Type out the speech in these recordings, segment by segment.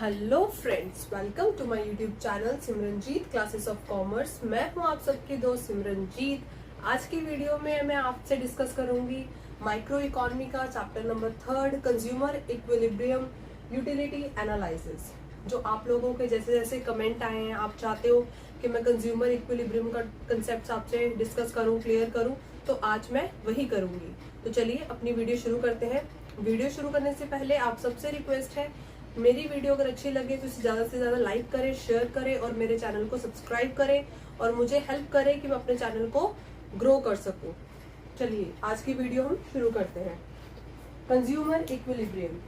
Hello friends, welcome to my YouTube channel Simranjeet classes of commerce. मैं हूं आप सबकी दोस्त सिमरनजीत। आज की वीडियो में मैं आपसे डिस्कस करूंगी माइक्रो इकोनॉमी का chapter number 3 consumer equilibrium utility analysis. जो आप लोगों के जैसे जैसे कमेंट आए हैं, आप चाहते हो कि मैं कंज्यूमर इक्विलिब्रियम का कंसेप्ट आपसे डिस्कस करूं, क्लियर करूं, तो आज मैं वही करूंगी। तो चलिए अपनी वीडियो शुरू करते हैं। वीडियो शुरू करने से पहले आप सबसे रिक्वेस्ट है, मेरी वीडियो अगर अच्छी लगे तो इसे ज्यादा से ज्यादा लाइक करें, शेयर करें और मेरे चैनल को सब्सक्राइब करें और मुझे हेल्प करें कि मैं अपने चैनल को ग्रो कर सकूं। चलिए आज की वीडियो हम शुरू करते हैं। Consumer equilibrium.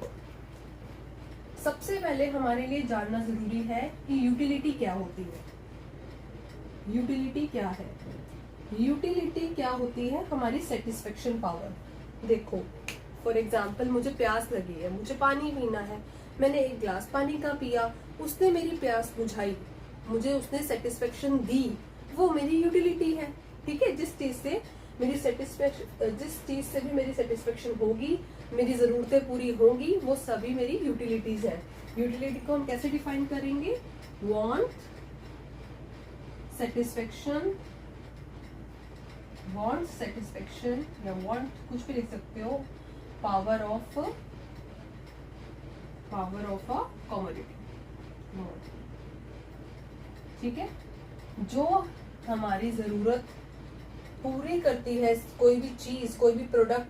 सबसे पहले हमारे लिए जानना जरूरी है कि यूटिलिटी क्या होती है। यूटिलिटी क्या है? यूटिलिटी क्या होती है? हमारी सेटिस्फेक्शन पावर। देखो, फॉर एग्जाम्पल मुझे प्यास लगी है, मुझे पानी पीना है, मैंने एक गिलास पानी का पिया, उसने मेरी प्यास बुझाई, मुझे उसने सेटिस्फेक्शन दी, वो मेरी यूटिलिटी है। ठीक है, जिस चीज से भी मेरी सेटिस्फेक्शन होगी, मेरी जरूरतें पूरी होंगी, वो सभी मेरी यूटिलिटीज है। यूटिलिटी को हम कैसे डिफाइन करेंगे? वांट, सेटिस्फेक्शन, वांट सेटिस्फेक्शन या वांट कुछ भी लिख सकते हो, पावर ऑफ अ कमोडिटी। ठीक है, जो हमारी जरूरत पूरी करती है, कोई भी चीज, कोई भी प्रोडक्ट,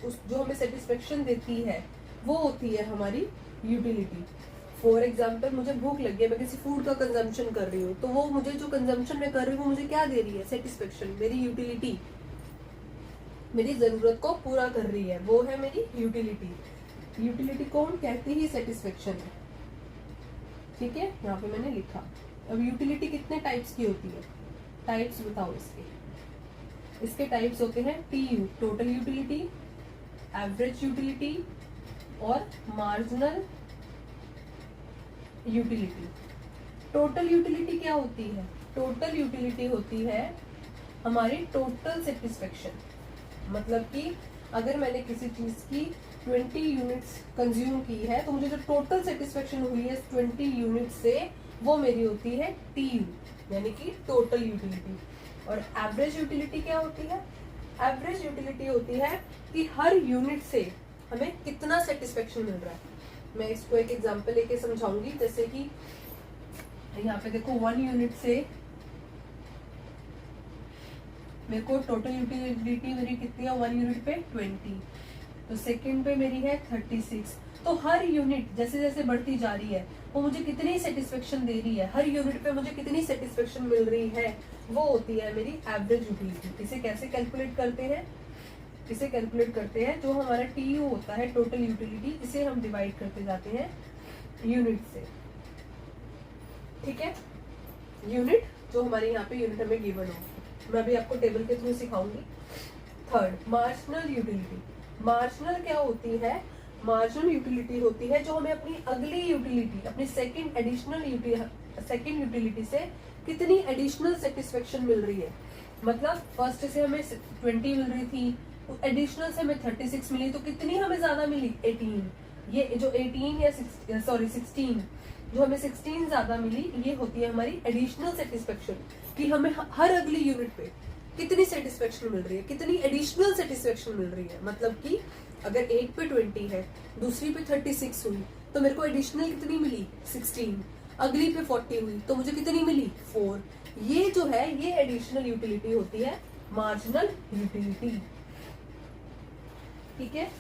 उस जो हमें सेटिस्फेक्शन देती है, वो होती है हमारी यूटिलिटी। फॉर एग्जाम्पल, मुझे भूख लगी है, मैं किसी फूड का कंजम्पशन कर रही हूँ, तो वो मुझे जो कंजम्पशन मैं कर रही हूँ वो मुझे क्या दे रही है? सेटिस्फेक्शन। मेरी यूटिलिटी, मेरी जरूरत को पूरा कर रही है, वो है मेरी यूटिलिटी। यूटिलिटी कौन कहती ही? सेटिस्फेक्शन है। ठीक है, यहाँ पे मैंने लिखा। अब यूटिलिटी कितने टाइप्स की होती है? टाइप्स बताओ इसके टाइप्स होते हैं TU, total utility, average utility और मार्जिनल यूटिलिटी। टोटल यूटिलिटी क्या होती है? टोटल यूटिलिटी होती है हमारी टोटल सेटिस्फेक्शन। मतलब कि अगर मैंने किसी चीज की 20 यूनिट्स कंज्यूम की है, तो मुझे जो टोटल सेटिस्फेक्शन हुई है 20 यूनिट से, वो मेरी होती है TU, यानी कि टोटल यूटिलिटी। और एवरेज यूटिलिटी क्या होती है? एवरेज यूटिलिटी होती है कि हर यूनिट से हमें कितना सेटिस्फेक्शन मिल रहा है। मैं इसको एक एग्जांपल लेके समझाऊंगी। जैसे कि यहाँ पे देखो, 1 यूनिट से मेरे को टोटल यूटिलिटी मेरी कितनी है? 1 यूनिट पे 20, तो सेकंड पे मेरी है 36। तो हर यूनिट जैसे जैसे बढ़ती जा रही है, वो मुझे कितनी सेटिस्फेक्शन दे रही है, हर यूनिट पे मुझे कितनी सेटिस्फेक्शन मिल रही है, वो होती है मेरी एवरेज यूटिलिटी। इसे कैसे कैलकुलेट करते हैं? इसे कैलकुलेट करते हैं, जो हमारा TU होता है, टोटल यूटिलिटी, इसे हम डिवाइड करते जाते हैं यूनिट से। ठीक है, यूनिट जो हमारे यहाँ पे यूनिट हमें गिवन हो, मैं भी आपको टेबल के थ्रू सिखाऊंगी। Third, marginal utility. मार्जिनल क्या होती है? मार्जिनल यूटिलिटी होती है जो हमें अपनी अगली यूटिलिटी, अपनी सेकंड यूटिलिटी से कितनी एडिशनल सेटिस्फेक्शन मिल रही है। मतलब फर्स्ट से हमें 20 मिल रही थी, तो एडिशनल से हमें 36 मिली, तो कितनी हमें ज्यादा मिली? 18। ये जो 18 या 16, जो हमें 16 ज्यादा मिली, ये होती है हमारी एडिशनल सेटिस्फेक्शन, कि हमें हर अगली यूनिट पे कितनी सेटिस्फेक्शन मिल रही है, कितनी एडिशनल सेटिस्फेक्शन मिल रही है। मतलब कि अगर एक पे 20 है, दूसरी पे 36 हुई, तो मेरे को एडिशनल कितनी मिली? 16। अगली पे 40 हुई, तो मुझे कितनी मिली? 4। ये जो है, ये एडिशनल यूटिलिटी होती है, मार्जिनल यूटिलिटी। ठीक है,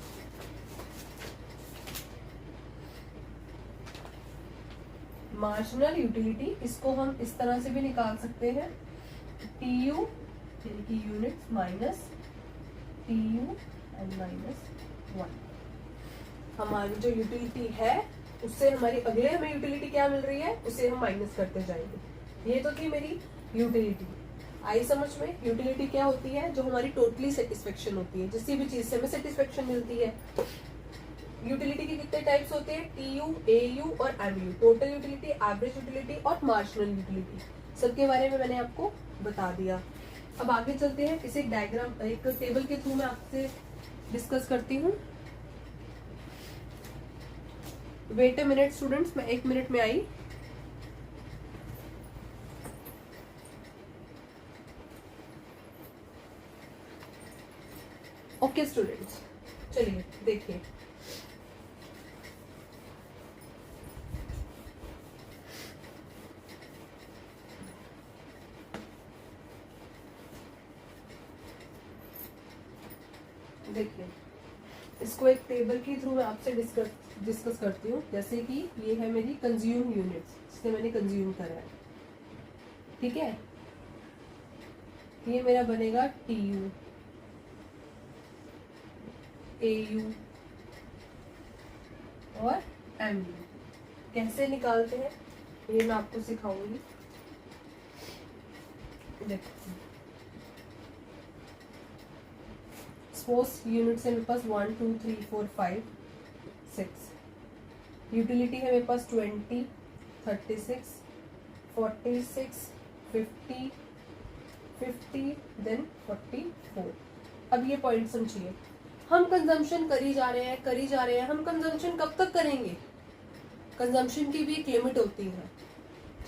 मार्जिनल यूटिलिटी, इसको हम इस तरह से भी निकाल सकते हैं, TU यानी कि यूनिट्स माइनस TU एंड -1। हमारी जो यूटिलिटी है, उससे हमारी अगले हमें यूटिलिटी क्या मिल रही है, उसे हम माइनस करते जाएंगे। ये तो थी मेरी यूटिलिटी। आई समझ में? यूटिलिटी क्या होती है? जो हमारी टोटली सेटिस्फेक्शन होती है, जिस भी चीज से हमें सेटिस्फेक्शन मिलती है। यूटिलिटी के कितने टाइप्स होते हैं? TU, AU और MU। Total utility, average utility और मार्जिनल यूटिलिटी। सबके बारे में मैंने आपको बता दिया। अब आगे चलते हैं, इसे डायग्राम, एक टेबल के थ्रू मैं आपसे डिस्कस करती हूँ। वेट अ मिनट स्टूडेंट्स, मैं 1 मिनट में आई। ओके स्टूडेंट्स, चलिए देखिए। देखिए, इसको एक टेबल के थ्रू मैं आपसे डिस्कस करती हूँ। जैसे कि ये है मेरी कंज्यूम यूनिट्स, जिससे मैंने कंज्यूम करा है, ठीक है। ये मेरा बनेगा TU, AU और MU। कैसे निकालते हैं ये मैं आपको सिखाऊंगी। देखो, सपोज यूनिट्स है मेरे पास 1 2 3 4 5 6। यूटिलिटी है मेरे पास 20 36 46 50 50 देन 44। अब ये पॉइंट समझिए, हम कंजम्पशन करी जा रहे हैं। हम कंजम्पशन कब तक करेंगे? कंजम्पशन की भी एक लिमिट होती है,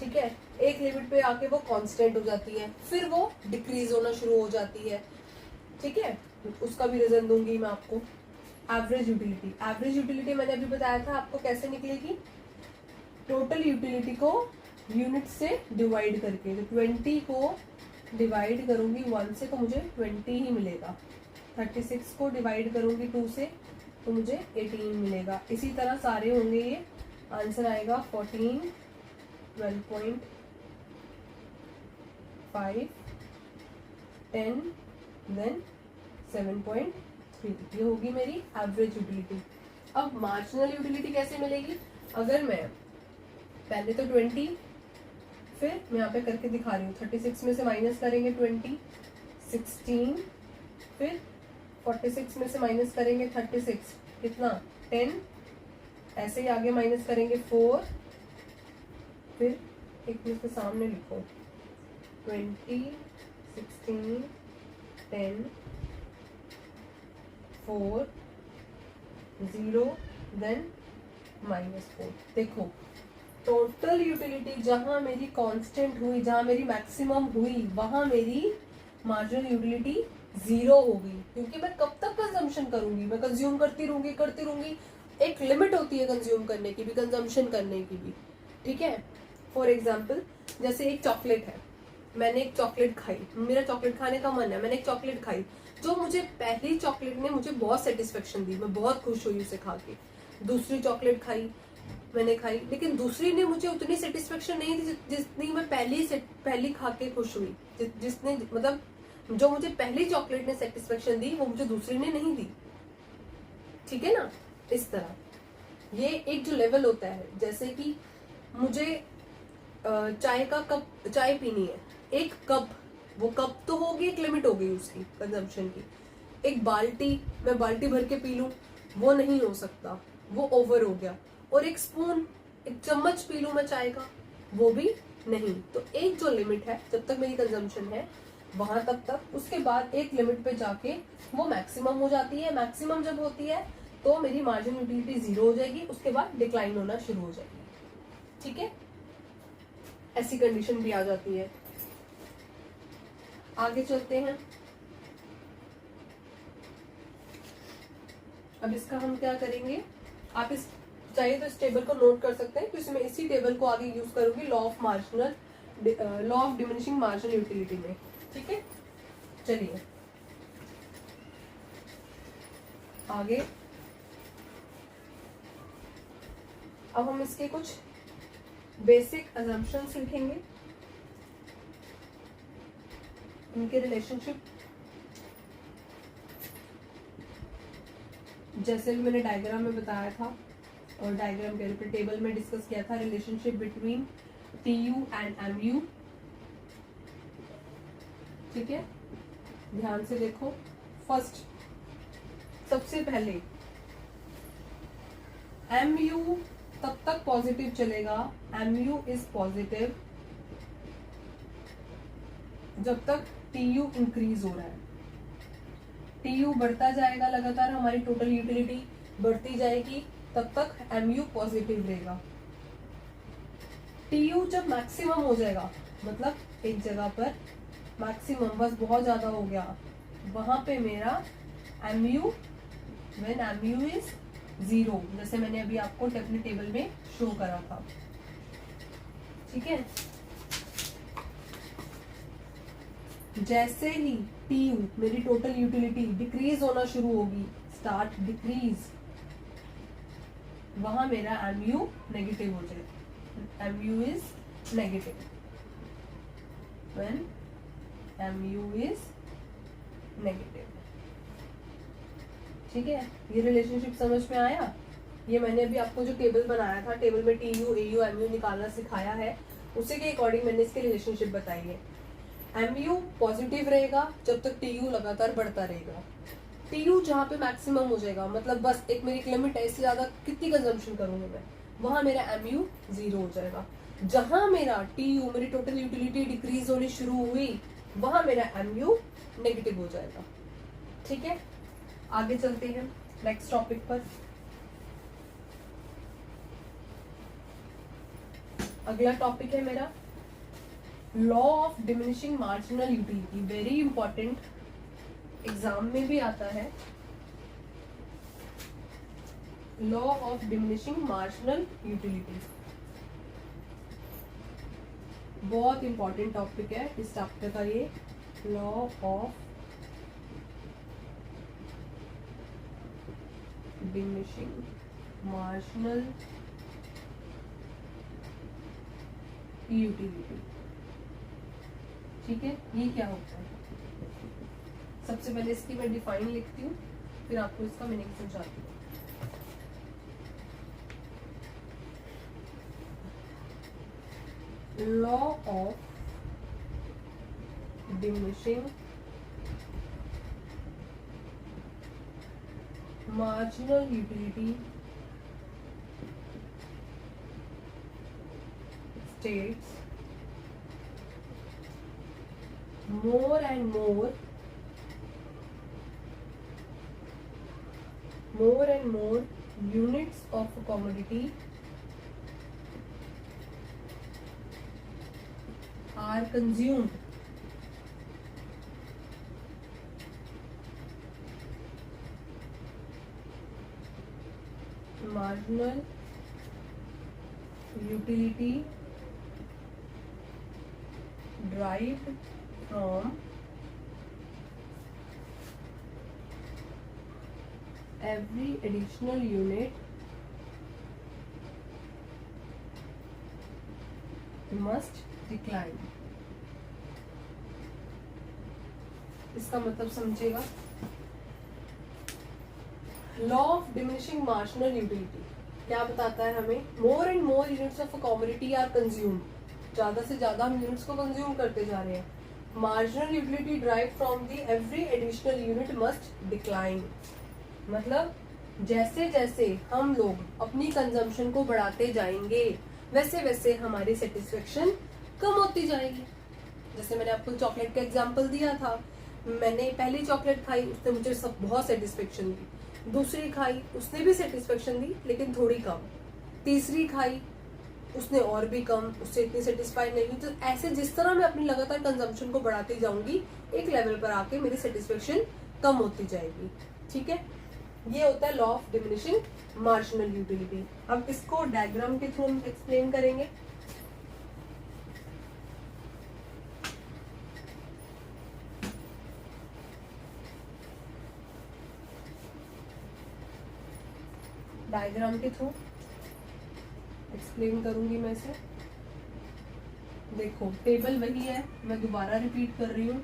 ठीक है। एक लिमिट पे आके वो कांस्टेंट हो जाती है, फिर वो डिक्रीज होना शुरू हो जाती है, ठीक है। उसका भी रीजन दूंगी मैं आपको। एवरेज यूटिलिटी मैंने अभी बताया था आपको कैसे निकलेगी। टोटल यूटिलिटी को यूनिट से डिवाइड करके, तो 20 को डिवाइड करूंगी 1 से तो मुझे 20 ही मिलेगा। 36 को डिवाइड करूंगी 2 से तो मुझे 18 मिलेगा। इसी तरह सारे होंगे, ये आंसर आएगा 14 12.5 10 देन 7.3। ये होगी मेरी एवरेज यूटिलिटी। अब मार्जिनल यूटिलिटी कैसे मिलेगी? अगर मैं पहले तो 20, फिर मैं यहाँ पे करके दिखा रही हूँ, 36 में से माइनस करेंगे 20 16, फिर 46 में से माइनस करेंगे 36 कितना 10, ऐसे ही आगे माइनस करेंगे 4, फिर एक इसके सामने लिखो 20 16 10 4 0 देन -4। देखो, टोटल यूटिलिटी जहां मेरी कांस्टेंट हुई, जहां मेरी मैक्सिमम हुई, वहां मेरी मार्जिनल यूटिलिटी 0 होगी। क्योंकि मैं कब तक कंजम्पशन करूंगी? मैं कंज्यूम करती रहूंगी। एक लिमिट होती है कंज्यूम करने की भी, कंजम्पशन करने की भी, ठीक है। फॉर एग्जाम्पल, जैसे एक चॉकलेट है, मैंने एक चॉकलेट खाई, मेरा चॉकलेट खाने का मन है, मैंने एक चॉकलेट खाई, जो मुझे पहली चॉकलेट ने मुझे बहुत सेटिस्फेक्शन दी, मैं बहुत खुश हुई उसे खा के। दूसरी चॉकलेट मैंने खाई, लेकिन दूसरी ने मुझे उतनी सेटिस्फेक्शन नहीं दी जितनी मैं पहली खा के खुश हुई। जिसने मतलब जो मुझे पहली चॉकलेट ने सेटिस्फेक्शन दी, वो मुझे दूसरी ने नहीं दी, ठीक है ना। इस तरह ये एक जो लेवल होता है, जैसे कि मुझे चाय का कप चाय पीनी है, एक कप, वो कप तो होगी, एक लिमिट हो गई उसकी कंजम्पशन की। एक बाल्टी, मैं बाल्टी भर के पी लूं, वो नहीं हो सकता, वो ओवर हो गया। और एक स्पून, एक चम्मच पी लूं मैं चाय का, वो भी नहीं। तो एक जो लिमिट है, जब तक मेरी कंजम्पशन है वहां तक, उसके बाद एक लिमिट पे जाके वो मैक्सिमम हो जाती है। मैक्सिमम जब होती है तो मेरी मार्जिन यूटिलिटी 0 हो जाएगी, उसके बाद डिक्लाइन होना शुरू हो जाएगी, ठीक है। ऐसी कंडीशन भी आ जाती है। आगे चलते हैं। अब इसका हम क्या करेंगे, आप इस चाहिए तो इस टेबल को नोट कर सकते हैं, क्योंकि मैं इसी टेबल को आगे यूज करूंगी law of diminishing marginal utility में, ठीक है। चलिए आगे। अब हम इसके कुछ बेसिक असम्पशंस लिखेंगे, इनके रिलेशनशिप। जैसे भी मैंने डायग्राम में बताया था, और डायग्राम के टेबल में डिस्कस किया था, relationship between TU and MU, ठीक है। ध्यान से देखो। फर्स्ट, सबसे पहले MU तब तक पॉजिटिव चलेगा, MU इज पॉजिटिव जब तक TU इंक्रीज हो रहा है। TU बढ़ता जाएगा लगातार, हमारी टोटल यूटिलिटी बढ़ती जाएगी, तब तक MU पॉजिटिव रहेगा। TU जब मैक्सिमम हो जाएगा, मतलब एक जगह पर मैक्सिमम बस बहुत ज्यादा हो गया, वहां पे मेरा MU, व्हेन MU इज 0, जैसे मैंने अभी आपको अपने टेबल में शो करा था। ठीक है, जैसे ही TU मेरी टोटल यूटिलिटी डिक्रीज होना शुरू होगी, स्टार्ट डिक्रीज, वहां मेरा MU नेगेटिव हो जाएगा। MU is negative when MU is negative। ठीक है, ये रिलेशनशिप समझ में आया? ये मैंने अभी आपको जो टेबल बनाया था, टेबल में TU, AU, MU निकालना सिखाया है, उसी के अकॉर्डिंग मैंने इसकी रिलेशनशिप बताई है। MU पॉजिटिव रहेगा जब तक TU लगातार बढ़ता रहेगा। TU जहाँ पे मैक्सिमम हो जाएगा, मतलब बस एक मेरी लिमिट है, इससे ज्यादा कितनी कंजम्पशन करूंगा मैं, वहां मेरा MU 0 हो जाएगा। जहां मेरा TU, मेरी टोटल यूटिलिटी डिक्रीज होनी शुरू हुई, वहां मेरा MU नेगेटिव हो जाएगा। ठीक है, आगे चलते हैं नेक्स्ट टॉपिक पर। अगला टॉपिक है मेरा law of diminishing marginal utility. Very important, exam में भी आता है। Law of diminishing marginal utility बहुत इंपॉर्टेंट टॉपिक है इस चैप्टर का। ये law of diminishing marginal utility. ठीक है, ये क्या होता है? सबसे पहले इसकी मैं डिफाइन लिखती हूँ, फिर आपको इसका मीनिंग समझाती हूँ। Law of diminishing marginal utility states more and more units of a commodity are consumed marginal utility derived from every additional unit must decline। इसका मतलब समझेगा। Law of diminishing marginal utility क्या बताता है हमें? More and more units of a commodity are consumed, ज्यादा से ज्यादा हम यूनिट्स को कंज्यूम करते जा रहे हैं। Marginal utility drive from the every additional unit must decline, मतलब जैसे जैसे हम लोग अपनी कंजम्पशन को बढ़ाते जाएंगे, वैसे वैसे हमारी सेटिस्फेक्शन कम होती जाएगी। जैसे मैंने आपको चॉकलेट का एग्जांपल दिया था, मैंने पहली चॉकलेट खाई, उसने मुझे सब बहुत सेटिस्फेक्शन दी। दूसरी खाई, उसने भी सेटिस्फेक्शन दी लेकिन थोड़ी कम। तीसरी खाई, उसने और भी कम, उससे इतनी सेटिस्फाइड नहीं हुई। तो ऐसे जिस तरह मैं अपनी लगातार कंजम्पशन को बढ़ाती जाऊंगी, एक लेवल पर आके मेरी सेटिस्फेक्शन कम होती जाएगी। ठीक है, ये होता है law of diminishing marginal utility. अब इसको डायग्राम के थ्रू हम एक्सप्लेन करेंगे। डायग्राम के थ्रू एक्सप्लेन करूंगी मैं इसे। देखो टेबल वही है, मैं दोबारा रिपीट कर रही हूँ।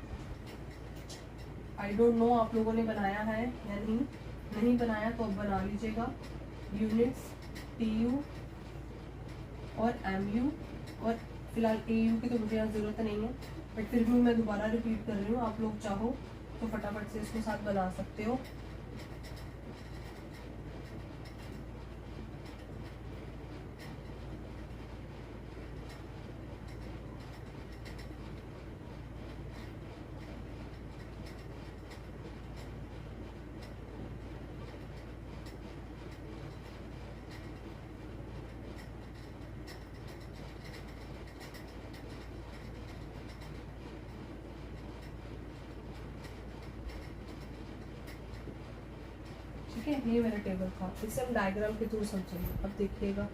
आई डोंट नो आप लोगों ने बनाया है या नहीं बनाया तो अब बना लीजिएगा। यूनिट्स TU और MU, और फिलहाल AU की तो मुझे यहाँ जरूरत नहीं है, बट फिर भी मैं दोबारा रिपीट कर रही हूँ। आप लोग चाहो तो फटाफट से इसको साथ बना सकते हो। ठीक है, ये मेरा टेबल था। इसे हम डायग्राम के थ्रू समझेंगे। अब देखिएगा,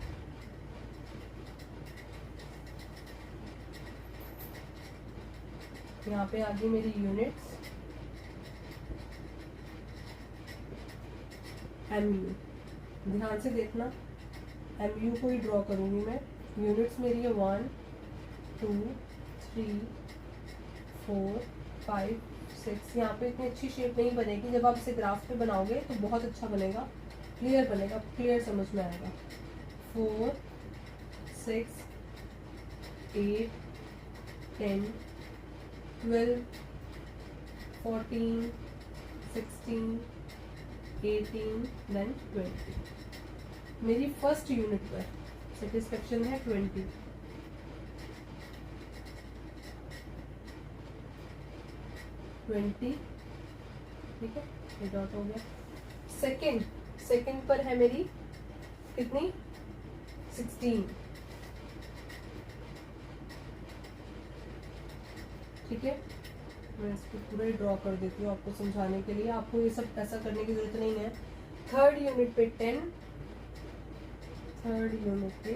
यहाँ पे आ गई मेरी यूनिट्स, MU। ध्यान से देखना, MU को ही ड्रॉ करूंगी मैं। यूनिट्स मेरी है 1 2 3 4 5 6। यहाँ पे इतनी अच्छी शेप नहीं बनेगी, जब आप इसे ग्राफ पे बनाओगे तो बहुत अच्छा बनेगा, क्लियर बनेगा, क्लियर समझ में आएगा। 4 6 8 10 12 14 16 18 देन 20। मेरी फर्स्ट यूनिट पर सेटिस्फेक्शन है 20। ठीक है, ये डॉट हो गया। सेकंड पर है मेरी कितनी, 16। ठीक है, मैं इसको पूरा ही ड्रॉ कर देती हूँ आपको समझाने के लिए। आपको ये सब ऐसा करने की जरूरत नहीं है। थर्ड यूनिट पे 10, थर्ड यूनिट पे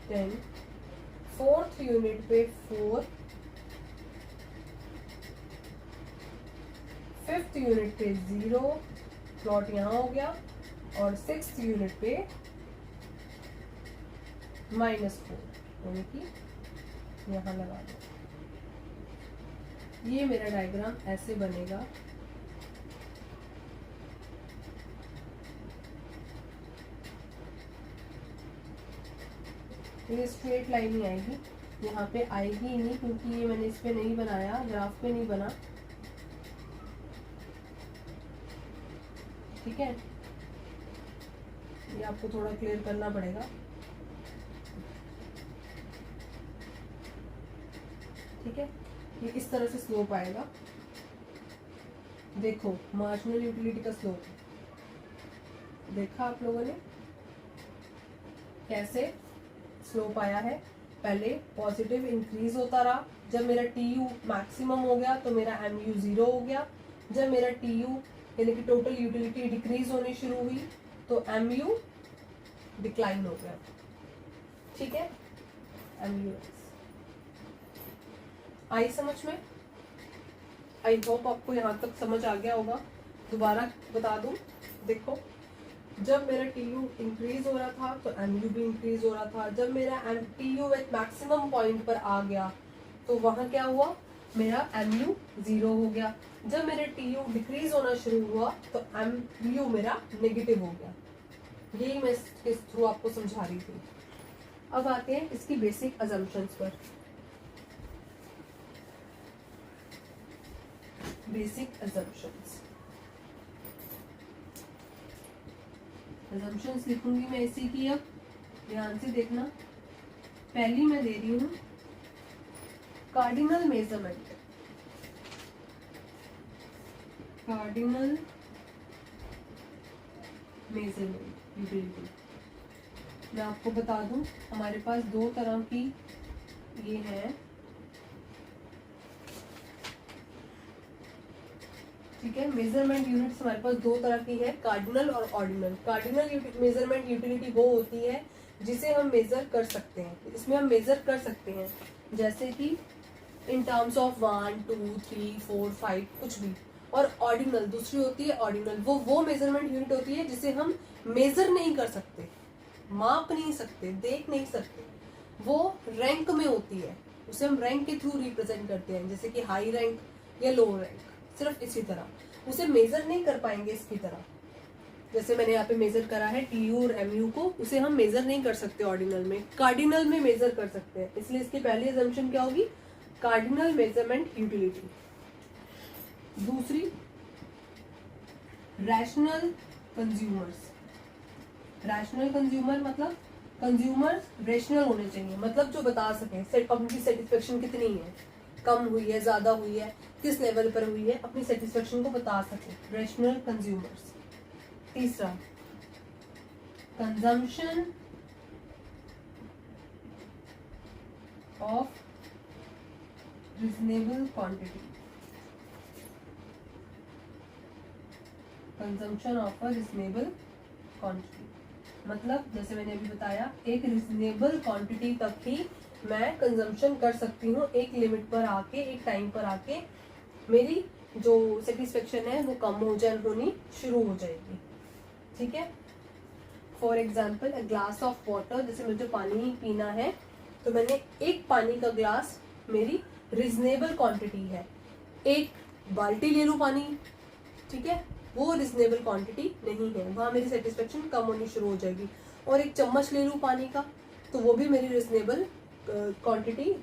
10, फोर्थ यूनिट पे 4, फिफ्थ यूनिट पे 0, प्लॉट यहाँ हो गया, और सिक्स्थ यूनिट पे -4, यानी कि यहाँ लगा दो। ये मेरा डायग्राम ऐसे बनेगा। ये स्ट्रेट लाइन ही आएगी, यहाँ पे आएगी ही नहीं, क्योंकि ये मैंने इस पे नहीं बनाया, ग्राफ पे नहीं बना। ठीक है, ये आपको थोड़ा क्लियर करना पड़ेगा। ठीक है, ये इस तरह से स्लोप आएगा। देखो, मार्जिनल यूटिलिटी का स्लोप देखा आप लोगों ने कैसे स्लोप आया है। पहले पॉजिटिव इंक्रीज होता रहा, जब मेरा TU मैक्सिमम हो गया तो मेरा MU 0 हो गया। जब मेरा TU यानी कि टोटल यूटिलिटी डिक्रीज होनी शुरू हुई तो MU डिक्लाइन हो गया। ठीक है, MU आई समझ में? आई होप आपको यहाँ तक समझ आ गया होगा। दोबारा बता दूं, देखो, जब मेरा TU इंक्रीज हो रहा था तो MU भी इंक्रीज हो रहा था। जब मेरा TU एक मैक्सिमम पॉइंट पर आ गया तो वहां क्या हुआ, मेरा MU 0 हो गया। जब मेरा TU डिक्रीज होना शुरू हुआ तो MU मेरा नेगेटिव हो गया। यही मैं इसके थ्रू आपको समझा रही थी। अब आते हैं इसकी बेसिक अजम्पशंस पर। बेसिक अजम्पशंस लिखूंगी मैं इसी की। अब ध्यान से देखना, पहली मैं दे रही हूं cardinal measurement. Cardinal measurement utility मैं आपको बता दूं, हमारे पास दो तरह की ये है। ठीक है, मेजरमेंट यूनिट्स हमारे पास दो तरह की है, कार्डिनल और ऑर्डिनल। कार्डिनल मेजरमेंट यूटिलिटी वो होती है जिसे हम मेजर कर सकते हैं। इसमें हम मेजर कर सकते हैं जैसे कि इन टर्म्स ऑफ 1 2 3 4 5 कुछ भी। और ऑर्डिनल दूसरी होती है। ऑर्डिनल वो मेजरमेंट यूनिट होती है जिसे हम मेजर नहीं कर सकते, माप नहीं सकते, देख नहीं सकते। वो रैंक में होती है, उसे हम रैंक के थ्रू रिप्रेजेंट करते हैं, जैसे कि हाई रैंक या लो रैंक। सिर्फ इसी तरह उसे मेजर नहीं कर पाएंगे इसकी तरह। जैसे मैंने यहाँ पे मेजर करा है TU और MU को, उसे हम मेजर नहीं कर सकते ऑर्डिनल में। कार्डिनल में मेजर कर सकते हैं, इसलिए इसकी पहली अजम्पशन क्या होगी, कार्डिनल मेजरमेंट यूटिलिटी। दूसरी, रैशनल कंज्यूमर्स। रैशनल कंज्यूमर मतलब कंज्यूमर रेशनल होने चाहिए, मतलब जो बता सके अपनी सेटिस्फेक्शन कितनी है, कम हुई है, ज्यादा हुई है, किस लेवल पर हुई है, अपनी सेटिस्फेक्शन को बता सके, रेशनल कंज्यूमर्स। तीसरा, consumption of reasonable quantity. Consumption of a reasonable quantity, मतलब जैसे मैंने अभी बताया एक रिजनेबल क्वांटिटी तक ही मैं कंजम्पशन कर सकती हूँ। एक लिमिट पर आके, एक टाइम पर आके मेरी जो सेटिस्फेक्शन है वो कम होनी शुरू हो जाएगी। ठीक है, for example a glass of water, जैसे मुझे पानी पीना है तो मैंने एक पानी का ग्लास मेरी रिजनेबल क्वांटिटी है। एक बाल्टी ले लूँ पानी, ठीक है, वो रिजनेबल क्वांटिटी नहीं है, वहां मेरी सेटिस्फेक्शन कम होनी शुरू हो जाएगी। और एक चम्मच ले लूँ पानी का तो वो भी मेरी रिजनेबल क्वांटिटी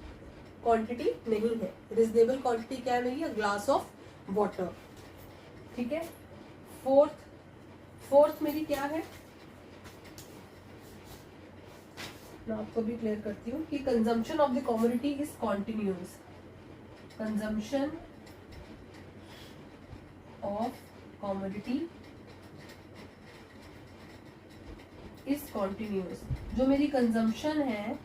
नहीं है। रिजनेबल क्वांटिटी क्या है मेरी? A glass of water. ठीक है, फोर्थ मेरी क्या है, मैं आपको भी क्लियर करती हूँ कि consumption of the commodity is continuous. Consumption of commodity is continuous. जो मेरी कंजम्पशन है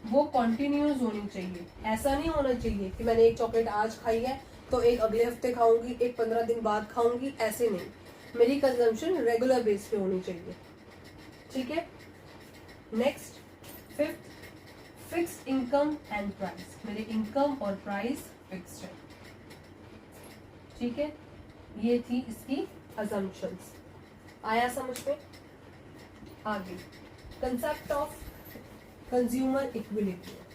वो कॉन्टिन्यूस होनी चाहिए। ऐसा नहीं होना चाहिए कि मैंने एक चॉकलेट आज खाई है तो एक अगले हफ्ते खाऊंगी, एक 15 दिन बाद खाऊंगी, ऐसे नहीं। मेरी कंजम्पशन रेगुलर बेस पे होनी चाहिए। ठीक है, next fifth, fixed income and price. मेरे इनकम और प्राइस फिक्स्ड है। ठीक है, ये थी इसकी अजम्पशंस। आया समझ में? आगे कंसेप्ट ऑफ कंज्यूमर इक्विलिब्रियम।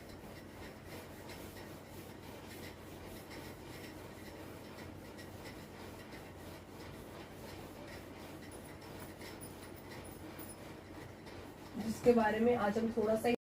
जिसके बारे में आज हम थोड़ा सा